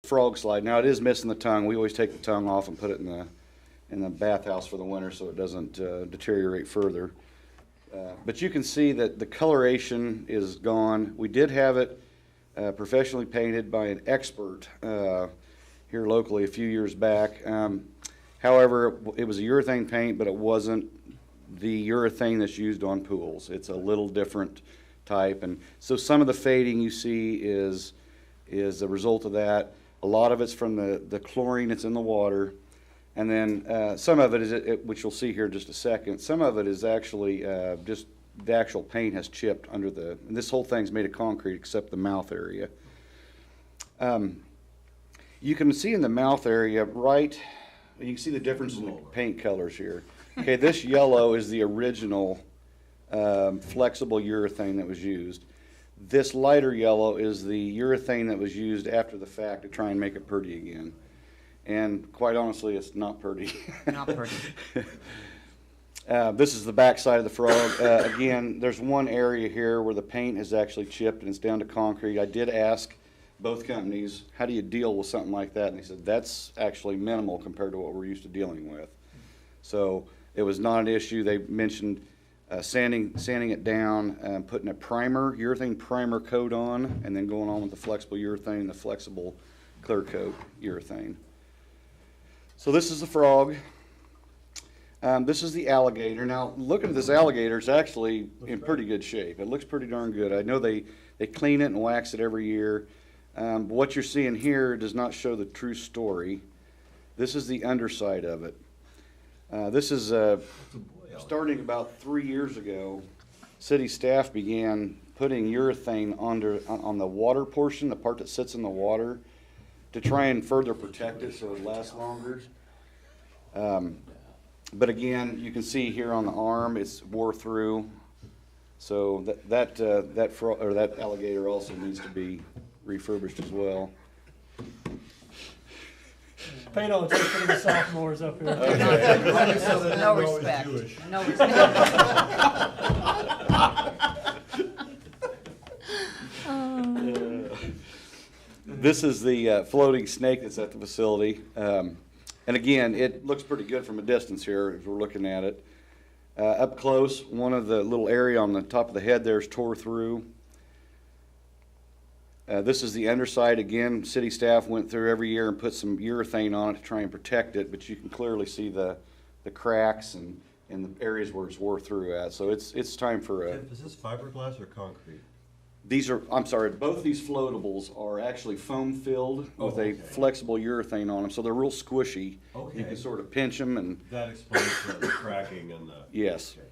frog slide. Now, it is missing the tongue. We always take the tongue off and put it in the bathhouse for the winter so it doesn't deteriorate further. But you can see that the coloration is gone. We did have it professionally painted by an expert here locally a few years back. However, it was a urethane paint, but it wasn't the urethane that's used on pools. It's a little different type, and so some of the fading you see is a result of that. A lot of it's from the chlorine that's in the water, and then some of it is, which you'll see here in just a second, some of it is actually just the actual paint has chipped under and this whole thing's made of concrete except the mouth area. You can see in the mouth area, right, you can see the difference in the paint colors here. Okay, this yellow is the original flexible urethane that was used. This lighter yellow is the urethane that was used after the fact to try and make it pretty again. And quite honestly, it's not pretty. Not pretty. This is the back side of the frog. Again, there's one area here where the paint is actually chipped and it's down to concrete. I did ask both companies, how do you deal with something like that? And they said, that's actually minimal compared to what we're used to dealing with. So it was not an issue. They mentioned sanding it down, putting a urethane primer coat on, and then going on with the flexible urethane, the flexible clear coat urethane. So this is the frog. This is the alligator. Now, looking at this alligator, it's actually in pretty good shape. It looks pretty darn good. I know they clean it and wax it every year. But what you're seeing here does not show the true story. This is the underside of it. This is starting about 3 years ago. City staff began putting urethane on the water portion, the part that sits in the water, to try and further protect it so it lasts longer. But again, you can see here on the arm, it's wore through. So that alligator also needs to be refurbished as well. Paint on the tape for the sophomores up here. No respect. No respect. This is the floating snake that's at the facility. And again, it looks pretty good from a distance here as we're looking at it. Up close, one of the little area on the top of the head there is tore through. This is the underside. Again, city staff went through every year and put some urethane on it to try and protect it, but you can clearly see the cracks and the areas where it's wore through at. So it's time for a... Is this fiberglass or concrete? These are, I'm sorry, both these floatables are actually foam filled with a flexible urethane on them, so they're real squishy. Okay. You can sort of pinch them and... That explains the cracking and the... Yes. Okay.